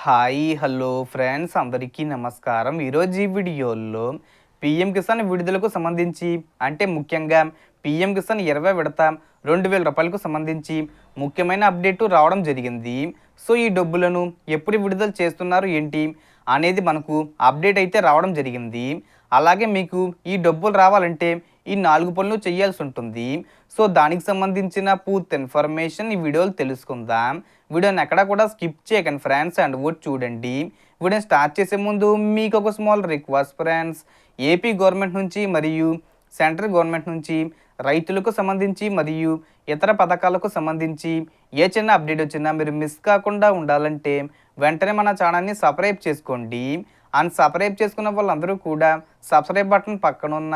Hi hello friends అందరికీ నమస్కారం. ఈరోజు ఈ వీడియోలో పీఎం కిసాన్ విడుదలకు సంబంధించి అంటే ముఖ్యంగా పీఎం కిసాన్ 20 విడత రూ. 2000కు సంబంధించి ముఖ్యమైన అప్డేట్ రావడం జరిగింది. సో ఈ డబ్బులను ఎప్పుడు విడుదల చేస్తున్నారు ఏంటి అనేది మనకు అప్డేట్ అయితే రావడం జరిగింది. అలాగే మీకు ఈ డబ్బులు రావాలంటే ఈ 4 పనులు చేయాల్సి ఉంటుంది. సో దానికి సంబంధించిన పూర్తి ఇన్ఫర్మేషన్ ఈ వీడియోలో తెలుసుకుందాం. వీడియోని ఎక్కడా కూడా స్కిప్ చేయకండి ఫ్రెండ్స్ అండ్ చూడండి. వీడియోని స్టార్ట్ చేసే ముందు మీకు ఒక small request friends, AP government నుంచి మరియు సెంట్రల్ గవర్నమెంట్ నుంచి రైతులకు సంబంధించి మరియు ఇతర పథకాలకు సంబంధించి ఏ చిన్న అప్డేట్ వచ్చినా మీరు మిస్ కాకుండా ఉండాలంటే వెంటనే మన ఛానల్ని సబ్స్క్రైబ్ చేసుకోండి. అండ్ సబ్స్క్రైబ్ చేసుకున్న వాళ్ళందరూ కూడా సబ్స్క్రైబ్ బటన్ పక్కన ఉన్న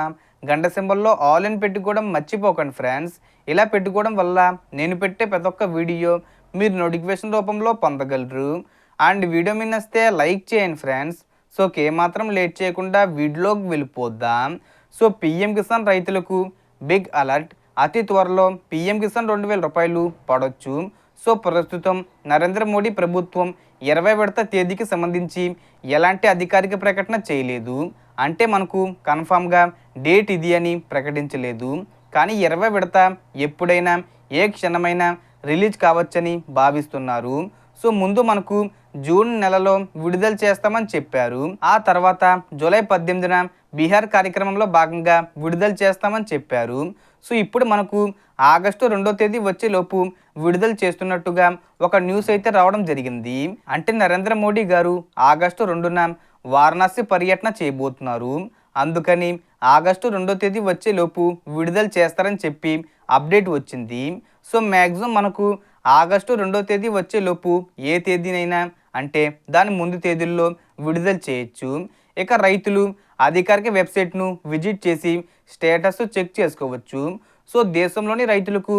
గంట సింబల్లో ఆల్ అని పెట్టుకోవడం మర్చిపోకండి ఫ్రెండ్స్. ఇలా పెట్టుకోవడం వల్ల నేను పెట్టే ప్రతి ఒక్క వీడియో మీరు నోటిఫికేషన్ రూపంలో పొందగలరు. అండ్ వీడియో మీద నచ్చితే లైక్ చేయండి ఫ్రెండ్స్. సో ఏమాత్రం లేట్ చేయకుండా వీడియోలోకి వెళ్ళిపోద్దాం. సో పీఎం కిసాన్ రైతులకు బిగ్ అలర్ట్, అతి త్వరలో పీఎం కిసాన్ 2000 రూపాయలు పడవచ్చు. సో ప్రస్తుతం నరేంద్ర మోడీ ప్రభుత్వం 20 విడత తేదీకి సంబంధించి ఎలాంటి అధికారిక ప్రకటన చేయలేదు. అంటే మనకు కన్ఫామ్గా డేట్ ఇది అని ప్రకటించలేదు. కానీ 20 విడత ఎప్పుడైనా ఏ క్షణమైనా రిలీజ్ కావచ్చని భావిస్తున్నారు. సో ముందు మనకు జూన్ నెలలో విడుదల చేస్తామని చెప్పారు. ఆ తర్వాత జూలై 18న బీహార్ కార్యక్రమంలో భాగంగా విడుదల చేస్తామని చెప్పారు. సో ఇప్పుడు మనకు ఆగస్టు 2వ తేదీ వచ్చేలోపు విడుదల చేస్తున్నట్టుగా ఒక న్యూస్ అయితే రావడం జరిగింది. అంటే నరేంద్ర మోడీ గారు ఆగస్టు 2న వారణాసి పర్యటన చేయబోతున్నారు. అందుకని ఆగస్టు 2వ తేదీ వచ్చేలోపు విడుదల చేస్తారని చెప్పి అప్డేట్ వచ్చింది. సో మ్యాక్సిమం మనకు ఆగస్టు 2వ తేదీ వచ్చేలోపు ఏ తేదీనైనా అంటే దాని ముందు తేదీల్లో విడుదల చేయొచ్చు. ఇక రైతులు అధికారిక వెబ్సైట్ను విజిట్ చేసి స్టేటస్ చెక్ చేసుకోవచ్చు. సో దేశంలోని రైతులకు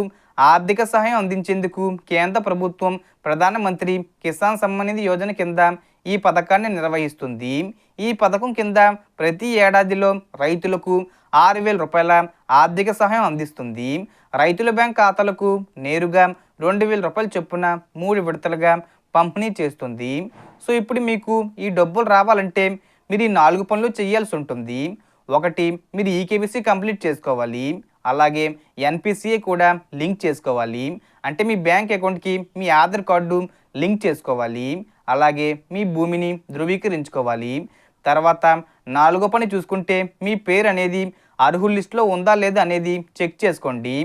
ఆర్థిక సహాయం అందించేందుకు కేంద్ర ప్రభుత్వం ప్రధానమంత్రి కిసాన్ సమ్మాన్ నిధి యోజన కింద ఈ పథకాన్ని నిర్వహిస్తుంది. ఈ పథకం కింద ప్రతి ఏడాదిలో రైతులకు 6000 రూపాయల ఆర్థిక సహాయం అందిస్తుంది. రైతుల బ్యాంక్ ఖాతాలకు నేరుగా 2000 రూపాయల చొప్పున 3 విడతలుగా పంపిణీ చేస్తుంది. సో ఇప్పుడు మీకు ఈ డబ్బులు రావాలంటే మీరు ఈ 4 పనులు చేయాల్సి ఉంటుంది. ఒకటి, మీరు ఈకేవీసీ కంప్లీట్ చేసుకోవాలి. అలాగే ఎన్పిసిఐ కూడా లింక్ చేసుకోవాలి. అంటే మీ బ్యాంక్ అకౌంట్కి మీ ఆధార్ కార్డు లింక్ చేసుకోవాలి. అలాగే మీ భూమిని ధృవీకరించుకోవాలి. తర్వాత 4వ పని చూసుకుంటే మీ పేరు అనేది అర్హుల లిస్టులో ఉందా లేదా అనేది చెక్ చేసుకోండి.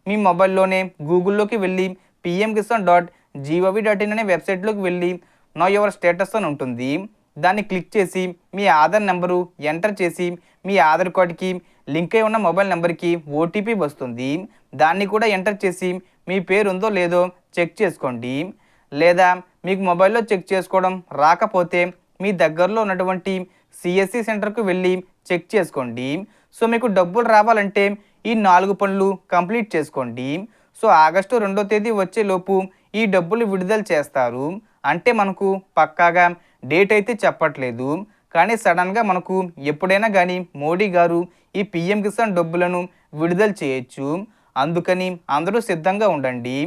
మీ మొబైల్లోనే గూగుల్లోకి వెళ్ళి pmkisan.gov.in అనే వెబ్సైట్లోకి వెళ్ళి నో యువర్ స్టేటస్ అని ఉంటుంది. దాన్ని క్లిక్ చేసి మీ ఆధార్ నెంబరు ఎంటర్ చేసి మీ ఆధార్ కార్డుకి లింక్ అయి ఉన్న మొబైల్ నెంబర్కి ఓటీపీ వస్తుంది. దాన్ని కూడా ఎంటర్ చేసి మీ పేరు ఉందో లేదో చెక్ చేసుకోండి. లేదా మీకు మొబైల్లో చెక్ చేసుకోవడం రాకపోతే మీ దగ్గరలో ఉన్నటువంటి సిఎస్సి సెంటర్కు వెళ్ళి చెక్ చేసుకోండి. సో మీకు డబ్బులు రావాలంటే ఈ 4 పనులు కంప్లీట్ చేసుకోండి. సో ఆగస్టు 2వ తేదీ వచ్చేలోపు ఈ డబ్బులు విడుదల చేస్తారు. అంటే మనకు పక్కాగా డేట్ అయితే చెప్పట్లేదు. కానీ సడన్గా మనకు ఎప్పుడైనా కానీ మోడీ గారు ఈ పీఎం కిసాన్ డబ్బులను విడుదల చేయొచ్చు. అందుకని అందరూ సిద్ధంగా ఉండండి.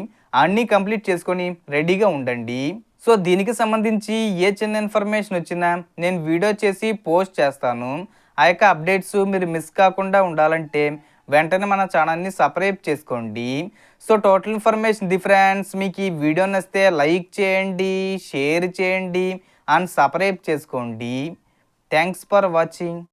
అన్నీ కంప్లీట్ చేసుకొని రెడీగా ఉండండి. సో దీనికి సంబంధించి ఏ చిన్న ఇన్ఫర్మేషన్ వచ్చినా నేను వీడియో చేసి పోస్ట్ చేస్తాను. ఆ యొక్క అప్డేట్స్ మీరు మిస్ కాకుండా ఉండాలంటే వెంటనే మన ఛానల్ని సబ్స్క్రైబ్ చేసుకోండి. సో టోటల్ ఇన్ఫర్మేషన్ ఫ్రెండ్స్, మీకు ఈ వీడియో నచ్చితే లైక్ చేయండి, షేర్ చేయండి అండ్ సబ్స్క్రైబ్ చేసుకోండి. Thanks for watching.